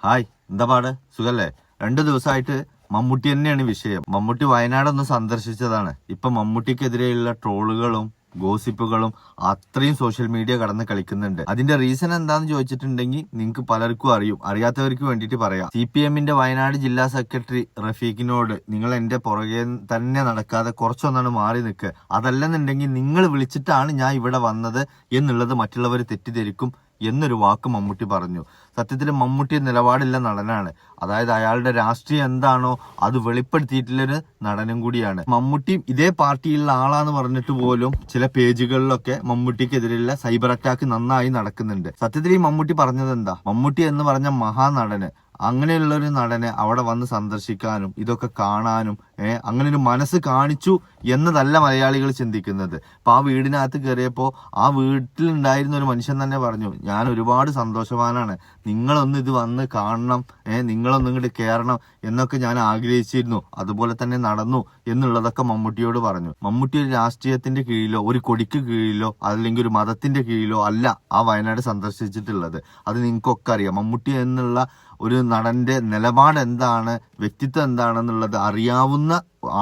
Hi, എന്താ പാട്? സുഖല്ലേ? 2 ദിവസമായിട്ട് മമ്മൂട്ടി തന്നെയാണ് വിഷയം. മമ്മൂട്ടി വയനാടൊന്ന് സന്ദർശിച്ചതാണ്. ഇപ്പൊ മമ്മൂട്ടിക്കെതിരെയുള്ള ട്രോളുകളും ഗോസിപ്പുകളും അത്രയും സോഷ്യൽ മീഡിയ കടന്ന് കളിക്കുന്നുണ്ട്. അതിന്റെ റീസൺ എന്താന്ന് ചോദിച്ചിട്ടുണ്ടെങ്കിൽ നിങ്ങൾക്ക് പലർക്കും അറിയും. അറിയാത്തവർക്ക് വേണ്ടിയിട്ട് പറയാം. CPM-ന്റെ വയനാട് ജില്ലാ സെക്രട്ടറി റഫീഖിനോട് നിങ്ങൾ എന്റെ പുറകെ തന്നെ നടക്കാതെ കുറച്ചൊന്നാണ് മാറി നിൽക്കുക, അതല്ലെന്നുണ്ടെങ്കിൽ നിങ്ങൾ വിളിച്ചിട്ടാണ് ഞാൻ ഇവിടെ വന്നത് എന്നുള്ളത് മറ്റുള്ളവർ തെറ്റിദ്ധരിക്കും എന്നൊരു വാക്ക് മമ്മൂട്ടി പറഞ്ഞു. സത്യത്തിൽ മമ്മൂട്ടി നിലപാടില്ല നടനാണ്. അതായത് അയാളുടെ രാഷ്ട്രീയം എന്താണോ അത് വെളിപ്പെടുത്തിയിട്ടുള്ളൊരു നടനും കൂടിയാണ്. മമ്മൂട്ടി ഇതേ പാർട്ടിയിലുള്ള ആളാന്ന് പറഞ്ഞിട്ട് പോലും ചില പേജുകളിലൊക്കെ മമ്മൂട്ടിക്കെതിരെയുള്ള സൈബർ അറ്റാക്ക് നന്നായി നടക്കുന്നുണ്ട്. സത്യത്തിൽ ഈ മമ്മൂട്ടി പറഞ്ഞത് എന്താ? മമ്മൂട്ടി എന്ന് പറഞ്ഞ മഹാനടന്, അങ്ങനെയുള്ള ഒരു നടനെ അവിടെ വന്ന് സന്ദർശിക്കാനും ഇതൊക്കെ കാണാനും അങ്ങനെ ഒരു മനസ്സ് കാണിച്ചു എന്നതല്ല മലയാളികൾ ചിന്തിക്കുന്നത്. അപ്പൊ ആ വീടിനകത്ത് കയറിയപ്പോ ആ വീട്ടിലുണ്ടായിരുന്ന ഒരു മനുഷ്യൻ തന്നെ പറഞ്ഞു, ഞാൻ ഒരുപാട് സന്തോഷവാനാണ്, നിങ്ങളൊന്ന് ഇത് വന്ന് കാണണം, നിങ്ങളൊന്നും ഇങ്ങോട്ട് കയറണം എന്നൊക്കെ ഞാൻ ആഗ്രഹിച്ചിരുന്നു, അതുപോലെ തന്നെ നടന്നു എന്നുള്ളതൊക്കെ മമ്മൂട്ടിയോട് പറഞ്ഞു. മമ്മൂട്ടി ഒരു രാഷ്ട്രീയത്തിന്റെ കീഴിലോ ഒരു കൊടിക്ക് കീഴിലോ അല്ലെങ്കിൽ ഒരു മതത്തിന്റെ കീഴിലോ അല്ല ആ വയനാട് സന്ദർശിച്ചിട്ടുള്ളത്. അത് നിങ്ങൾക്കൊക്കെ അറിയാം. മമ്മൂട്ടി എന്നുള്ള ഒരു നടന്റെ നിലപാട് എന്താണ്, വ്യക്തിത്വം എന്താണെന്നുള്ളത് അറിയാവുന്ന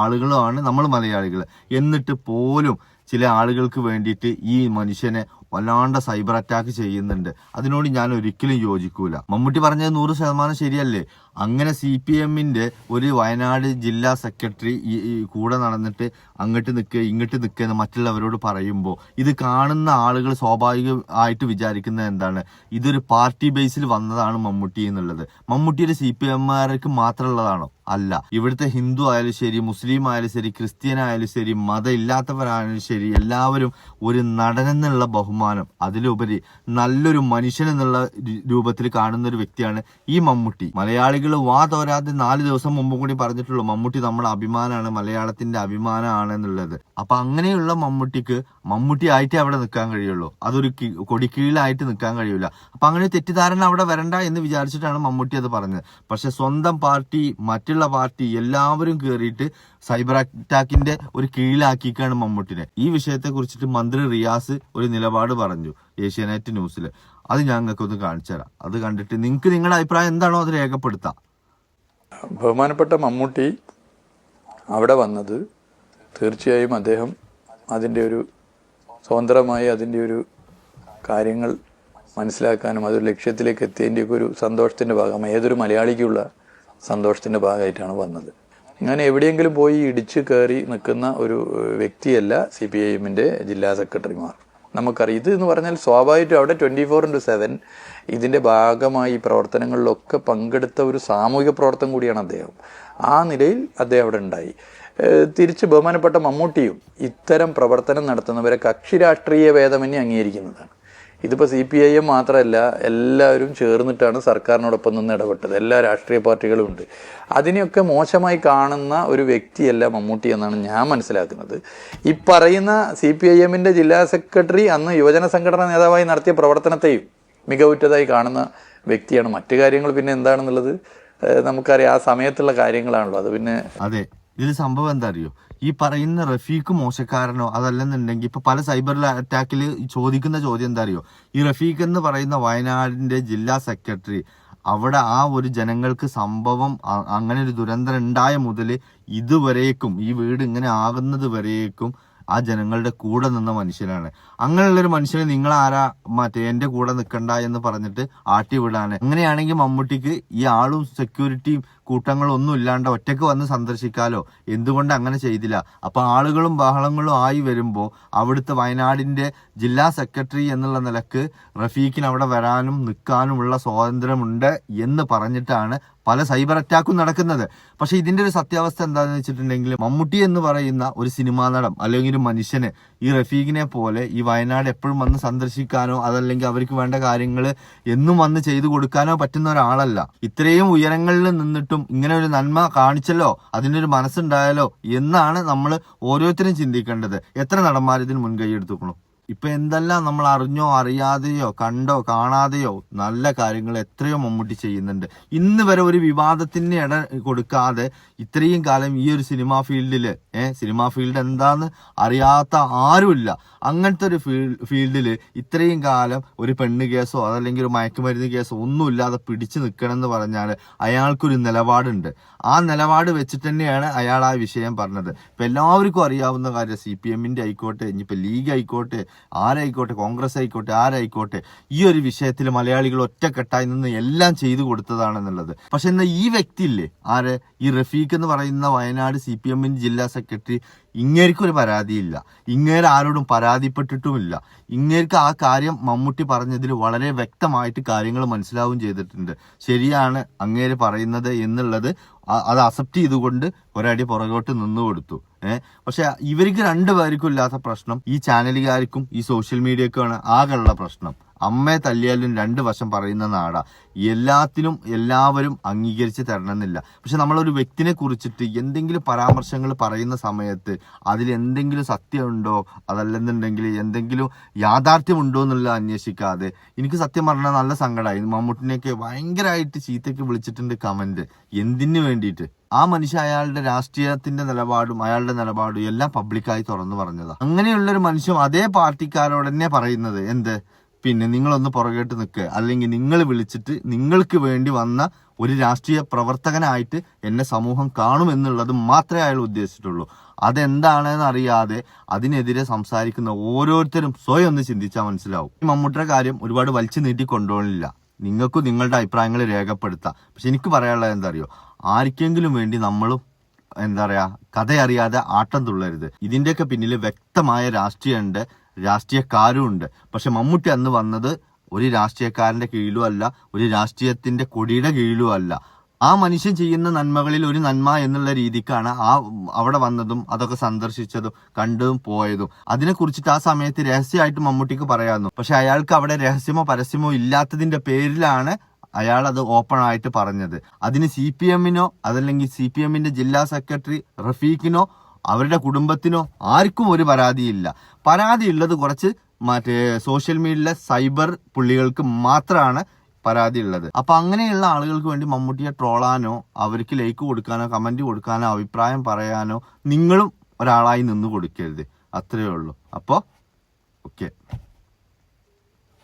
ആളുകളുമാണ് നമ്മൾ മലയാളികൾ. എന്നിട്ട് പോലും ചില ആളുകൾക്ക് വേണ്ടിയിട്ട് ഈ മനുഷ്യനെ വല്ലാണ്ട് സൈബർ അറ്റാക്ക് ചെയ്യുന്നുണ്ട്. അതിനോട് ഞാൻ ഒരിക്കലും യോജിക്കൂല. മമ്മൂട്ടി പറഞ്ഞത് 100% ശരിയല്ലേ? അങ്ങനെ CPM-ന്റെ ഒരു വയനാട് ജില്ലാ സെക്രട്ടറി ഈ കൂടെ നടന്നിട്ട് അങ്ങോട്ട് നിൽക്കുക ഇങ്ങോട്ട് നിൽക്കുക എന്ന് മറ്റുള്ളവരോട് പറയുമ്പോൾ ഇത് കാണുന്ന ആളുകൾ സ്വാഭാവികമായിട്ട് വിചാരിക്കുന്നത് എന്താണ്? ഇതൊരു പാർട്ടി ബേസിൽ വന്നതാണ് മമ്മൂട്ടി എന്നുള്ളത്. മമ്മൂട്ടി ഒരു CPM-കാർക്ക് മാത്രമുള്ളതാണോ? അല്ല. ഇവിടുത്തെ ഹിന്ദു ആയാലും ശരി, മുസ്ലിം ആയാലും ശരി, ക്രിസ്ത്യൻ ആയാലും ശരി, മതം ഇല്ലാത്തവരായാലും ശരി, എല്ലാവരും ഒരു നടനെന്നുള്ള ബഹുമാനം, അതിലുപരി നല്ലൊരു മനുഷ്യൻ എന്നുള്ള രൂപത്തിൽ കാണുന്ന ഒരു വ്യക്തിയാണ് ഈ മമ്മൂട്ടി. മലയാളികൾ വാ തോരാതെ 4 ദിവസം മുമ്പ് കൂടി പറഞ്ഞിട്ടുള്ളൂ മമ്മൂട്ടി നമ്മുടെ അഭിമാനമാണ്, മലയാളത്തിന്റെ അഭിമാനമാണ് എന്നുള്ളത്. അപ്പൊ അങ്ങനെയുള്ള മമ്മൂട്ടിക്ക് മമ്മൂട്ടി ആയിട്ടേ അവിടെ നിൽക്കാൻ കഴിയുള്ളൂ, അതൊരു കൊടിക്കീഴിലായിട്ട് നിൽക്കാൻ കഴിയൂല. അപ്പൊ അങ്ങനെ തെറ്റിദ്ധാരണ അവിടെ വരണ്ട എന്ന് വിചാരിച്ചിട്ടാണ് മമ്മൂട്ടി അത് പറഞ്ഞത്. പക്ഷെ സ്വന്തം പാർട്ടി, മറ്റുള്ള പാർട്ടി എല്ലാവരും കയറിയിട്ട് സൈബർ അറ്റാക്കിന്റെ ഒരു കീഴിലാക്കിക്കാണ് മമ്മൂട്ടിനെ. ഈ വിഷയത്തെ കുറിച്ചിട്ട് മന്ത്രി റിയാസ് ഒരു നിലപാട് പറഞ്ഞു ഏഷ്യാനെറ്റ് ന്യൂസിൽ. അത് ഞങ്ങൾക്കൊന്ന് കാണിച്ചു തരാം. അത് കണ്ടിട്ട് നിങ്ങൾക്ക് നിങ്ങളുടെ അഭിപ്രായം എന്താണോ അത് രേഖപ്പെടുത്താം. ബഹുമാനപ്പെട്ട മമ്മൂട്ടി അവിടെ വന്നത് തീർച്ചയായും അദ്ദേഹം അതിൻ്റെ ഒരു സ്വതന്ത്രമായി അതിൻ്റെ ഒരു കാര്യങ്ങൾ മനസ്സിലാക്കാനും അതൊരു ലക്ഷ്യത്തിലേക്ക് എത്തിയതിൻ്റെയൊക്കെ ഒരു സന്തോഷത്തിൻ്റെ ഭാഗമായി ഏതൊരു മലയാളിക്കുള്ള സന്തോഷത്തിൻ്റെ ഭാഗമായിട്ടാണ് വന്നത്. ഞാൻ എവിടെയെങ്കിലും പോയി ഇടിച്ചു കയറി നിൽക്കുന്ന ഒരു വ്യക്തിയല്ല CPM-ന്റെ ജില്ലാ സെക്രട്ടറിമാർ. നമുക്കറിയാം ഇത് എന്ന് പറഞ്ഞാൽ സ്വാഭാവികമായിട്ടും അവിടെ 24/7 ഇതിൻ്റെ ഭാഗമായി പ്രവർത്തനങ്ങളിലൊക്കെ പങ്കെടുത്ത ഒരു സാമൂഹിക പ്രവർത്തനം കൂടിയാണ് അദ്ദേഹം. ആ നിലയിൽ അദ്ദേഹം അവിടെ ഉണ്ടായി. തിരിച്ച് ബഹുമാനപ്പെട്ട മമ്മൂട്ടിയും ഇത്തരം പ്രവർത്തനം നടത്തുന്നവരെ കക്ഷി രാഷ്ട്രീയ ഭേദമന്യേ അംഗീകരിക്കുന്നതാണ്. ഇതിപ്പോൾ CPIM മാത്രമല്ല, എല്ലാവരും ചേർന്നിട്ടാണ് സർക്കാരിനോടൊപ്പം നിന്ന് ഇടപെട്ടത്. എല്ലാ രാഷ്ട്രീയ പാർട്ടികളും ഉണ്ട്. അതിനെയൊക്കെ മോശമായി കാണുന്ന ഒരു വ്യക്തിയല്ല മമ്മൂട്ടി എന്നാണ് ഞാൻ മനസ്സിലാക്കുന്നത്. ഈ പറയുന്ന CPIM-ന്റെ ജില്ലാ സെക്രട്ടറി അന്ന് യുവജന സംഘടനാ നേതാവായി നടത്തിയ പ്രവർത്തനത്തെയും മികവുറ്റതായി കാണുന്ന വ്യക്തിയാണ്. മറ്റു കാര്യങ്ങൾ പിന്നെ എന്താണെന്നുള്ളത് നമുക്കറിയാം, ആ സമയത്തുള്ള കാര്യങ്ങളാണല്ലോ. അത് പിന്നെ അതെ, ഇതിൽ സംഭവം എന്താ അറിയോ? ഈ പറയുന്ന റഫീഖ് മോശക്കാരനോ അതല്ലെന്നുണ്ടെങ്കിൽ ഇപ്പൊ പല സൈബർ അറ്റാക്കിൽ ചോദിക്കുന്ന ചോദ്യം എന്താ അറിയോ? ഈ റഫീഖ് എന്ന് പറയുന്ന വയനാടിന്റെ ജില്ലാ സെക്രട്ടറി അവിടെ ആ ഒരു ജനങ്ങൾക്ക് സംഭവം അങ്ങനെ ഒരു ദുരന്തം ഉണ്ടായ മുതൽ ഇതുവരേക്കും ഈ വീട് ഇങ്ങനെ ആകുന്നത് വരേക്കും ആ ജനങ്ങളുടെ കൂടെ നിന്ന മനുഷ്യനാണ്. അങ്ങനെയുള്ളൊരു മനുഷ്യനെ നിങ്ങൾ ആരാ എന്റെ കൂടെ നിൽക്കണ്ട എന്ന് പറഞ്ഞിട്ട് ആട്ടി വിടാണ്? അങ്ങനെയാണെങ്കിൽ മമ്മൂട്ടിക്ക് ഈ ആളും സെക്യൂരിറ്റിയും കൂട്ടങ്ങളും ഒന്നും ഇല്ലാണ്ട് ഒറ്റയ്ക്ക് വന്ന് സന്ദർശിക്കാലോ. എന്തുകൊണ്ട് അങ്ങനെ ചെയ്തില്ല? അപ്പൊ ആളുകളും ബഹളങ്ങളും ആയി വരുമ്പോ അവിടുത്തെ വയനാടിന്റെ ജില്ലാ സെക്രട്ടറി എന്നുള്ള നിലക്ക് റഫീഖിന് അവിടെ വരാനും നിൽക്കാനുമുള്ള സ്വാതന്ത്ര്യമുണ്ട് എന്ന് പറഞ്ഞിട്ടാണ് പല സൈബർ അറ്റാക്കും നടക്കുന്നത്. പക്ഷെ ഇതിന്റെ ഒരു സത്യാവസ്ഥ എന്താണെന്ന് വെച്ചിട്ടുണ്ടെങ്കിൽ മമ്മൂട്ടി എന്ന് പറയുന്ന ഒരു സിനിമാ നടൻ അല്ലെങ്കിൽ ഒരു മനുഷ്യന് ഈ റഫീഖിനെ പോലെ ഈ വയനാട് എപ്പോഴും വന്ന് സന്ദർശിക്കാനോ അതല്ലെങ്കിൽ അവർക്ക് വേണ്ട കാര്യങ്ങൾ എന്നും വന്ന് ചെയ്തു കൊടുക്കാനോ പറ്റുന്ന ഒരാളല്ല. ഇത്രയും ഉയരങ്ങളിൽ നിന്നിട്ടും ഇങ്ങനെ ഒരു നന്മ കാണിച്ചല്ലോ, അതിനൊരു മനസ്സുണ്ടായാലോ എന്നാണ് നമ്മൾ ഓരോരുത്തരും ചിന്തിക്കേണ്ടത്. എത്ര നടന്മാർ ഇതിന് മുൻകൈ എടുത്തുക്കണം? ഇപ്പൊ എന്തെല്ലാം നമ്മൾ അറിഞ്ഞോ അറിയാതെയോ കണ്ടോ കാണാതെയോ നല്ല കാര്യങ്ങൾ എത്രയോ മമ്മൂട്ടി ചെയ്യുന്നുണ്ട്. ഇന്ന് വരെ ഒരു വിവാദത്തിന് ഇട കൊടുക്കാതെ ഇത്രയും കാലം ഈ ഒരു സിനിമാ ഫീൽഡില് സിനിമാ ഫീൽഡ് എന്താന്ന് അറിയാത്ത ആരുമില്ല. അങ്ങനത്തെ ഒരു ഫീൽഡില് ഇത്രയും കാലം ഒരു പെണ്ണ് കേസോ അതല്ലെങ്കിൽ ഒരു മയക്കുമരുന്ന് കേസോ ഒന്നുമില്ലാതെ പിടിച്ചു നിൽക്കണം എന്ന് പറഞ്ഞാൽ അയാൾക്കൊരു നിലപാടുണ്ട്. ആ നിലപാട് വെച്ചിട്ട് തന്നെയാണ് അയാൾ ആ വിഷയം പറഞ്ഞത്. ഇപ്പൊ എല്ലാവർക്കും അറിയാവുന്ന കാര്യം, CPM-ന്റെ ആയിക്കോട്ടെ, ഇനിയിപ്പോ ലീഗ് ആയിക്കോട്ടെ, ആരായിക്കോട്ടെ, കോൺഗ്രസ് ആയിക്കോട്ടെ, ആരായിക്കോട്ടെ, ഈ ഒരു വിഷയത്തിൽ മലയാളികൾ ഒറ്റക്കെട്ടായി നിന്ന് എല്ലാം ചെയ്തു കൊടുത്തതാണെന്നുള്ളത്. പക്ഷെ എന്നാൽ ഈ വ്യക്തി ഇല്ലേ, ഈ റഫീഖ് എന്ന് പറയുന്ന വയനാട് CPM ജില്ലാ സെക്രട്ടറി, ഇങ്ങേർക്കൊരു പരാതിയില്ല, ഇങ്ങേര് ആരോടും പരാതിപ്പെട്ടിട്ടുമില്ല. ഇങ്ങേർക്ക് ആ കാര്യം മമ്മൂട്ടി പറഞ്ഞതിൽ വളരെ വ്യക്തമായിട്ട് കാര്യങ്ങൾ മനസ്സിലാവുകയും ചെയ്തിട്ടുണ്ട്. ശരിയാണ് അങ്ങേര് പറയുന്നത് എന്നുള്ളത് അത് അക്സെപ്റ്റ് ചെയ്തുകൊണ്ട് ഒരടി പുറകോട്ട് നിന്നു കൊടുത്തു. പക്ഷെ ഇവർക്ക് രണ്ടുപേർക്കും ഇല്ലാത്ത പ്രശ്നം ഈ ചാനലുകാർക്കും ഈ സോഷ്യൽ മീഡിയക്കുമാണ് ആകെയുള്ള പ്രശ്നം. അമ്മയെ തല്ലിയാലും രണ്ട് വശം പറയുന്ന നാടാ. എല്ലാത്തിനും എല്ലാവരും അംഗീകരിച്ച് തരണമെന്നില്ല. പക്ഷെ നമ്മളൊരു വ്യക്തിനെ കുറിച്ചിട്ട് എന്തെങ്കിലും പരാമർശങ്ങൾ പറയുന്ന സമയത്ത് അതിലെന്തെങ്കിലും സത്യമുണ്ടോ അതല്ലെന്നുണ്ടെങ്കിൽ എന്തെങ്കിലും യാഥാർത്ഥ്യമുണ്ടോ എന്നുള്ള അന്വേഷിക്കാതെ, എനിക്ക് സത്യം പറഞ്ഞാൽ നല്ല സങ്കടമായി. മമ്മൂട്ടിനെയൊക്കെ ഭയങ്കരമായിട്ട് ചീത്തയ്ക്ക് വിളിച്ചിട്ടുണ്ട് കമന്റ്. എന്തിനു വേണ്ടിയിട്ട്? ആ മനുഷ്യൻ അയാളുടെ രാഷ്ട്രീയത്തിന്റെ നിലപാടും അയാളുടെ നിലപാടും എല്ലാം പബ്ലിക്കായി തുറന്നു പറഞ്ഞതാ. അങ്ങനെയുള്ളൊരു മനുഷ്യൻ അതേ പാർട്ടിക്കാരോട് തന്നെ പറയുന്നത് എന്ത്, പിന്നെ നിങ്ങളൊന്ന് പുറകോട്ട് നിൽക്കുക, അല്ലെങ്കിൽ നിങ്ങൾ വിളിച്ചിട്ട് നിങ്ങൾക്ക് വേണ്ടി വന്ന ഒരു രാഷ്ട്രീയ പ്രവർത്തകനായിട്ട് എന്നെ സമൂഹം കാണുമെന്നുള്ളത് മാത്രമേ അയാൾ ഉദ്ദേശിച്ചിട്ടുള്ളൂ. അതെന്താണെന്ന് അറിയാതെ അതിനെതിരെ സംസാരിക്കുന്ന ഓരോരുത്തരും സ്വയം ഒന്ന് ചിന്തിച്ചാൽ മനസ്സിലാവും. ഈ മമ്മൂട്ടിയുടെ കാര്യം ഒരുപാട് വലിച്ചു നീട്ടി കൊണ്ടുപോകണില്ല. നിങ്ങൾക്കും നിങ്ങളുടെ അഭിപ്രായങ്ങൾ രേഖപ്പെടുത്താം. പക്ഷെ എനിക്ക് പറയാനുള്ളത് എന്താ അറിയോ, ആർക്കെങ്കിലും വേണ്ടി നമ്മളും കഥയറിയാതെ ആട്ടം തുള്ളരുത്. ഇതിന്റെയൊക്കെ പിന്നിൽ വ്യക്തമായ രാഷ്ട്രീയമുണ്ട്, രാഷ്ട്രീയക്കാരും ഉണ്ട്. പക്ഷെ മമ്മൂട്ടി അന്ന് വന്നത് ഒരു രാഷ്ട്രീയക്കാരന്റെ കീഴിലും അല്ല, ഒരു രാഷ്ട്രീയത്തിന്റെ കൊടിയുടെ കീഴിലും അല്ല. ആ മനുഷ്യൻ ചെയ്യുന്ന നന്മകളിൽ ഒരു നന്മ എന്നുള്ള രീതിക്കാണ് അവിടെ വന്നതും അതൊക്കെ സന്ദർശിച്ചതും കണ്ടതും പോയതും. അതിനെ കുറിച്ചിട്ട് ആ സമയത്ത് രഹസ്യമായിട്ട് മമ്മൂട്ടിക്ക് പറയാമായിരുന്നു. പക്ഷെ അയാൾക്ക് അവിടെ രഹസ്യമോ പരസ്യമോ ഇല്ലാത്തതിന്റെ പേരിലാണ് അയാൾ അത് ഓപ്പൺ ആയിട്ട് പറഞ്ഞത്. അതിന് CPM-നോ അതല്ലെങ്കിൽ CPM-ന്റെ ജില്ലാ സെക്രട്ടറി റഫീഖിനോ അവരുടെ കുടുംബത്തിനോ ആർക്കും ഒരു പരാതിയില്ല. പരാതിയുള്ളത് കുറച്ച് സോഷ്യൽ മീഡിയയിലെ സൈബർ പുള്ളികൾക്ക് മാത്രമാണ് പരാതി ഉള്ളത്. അപ്പൊ അങ്ങനെയുള്ള ആളുകൾക്ക് വേണ്ടി മമ്മൂട്ടിയെ ട്രോളാനോ അവർക്ക് ലൈക്ക് കൊടുക്കാനോ കമന്റ് കൊടുക്കാനോ അഭിപ്രായം പറയാനോ നിങ്ങളും ഒരാളായി നിന്ന് കൊടുക്കരുത്. അത്രയേ ഉള്ളൂ. അപ്പോ ഓക്കെ.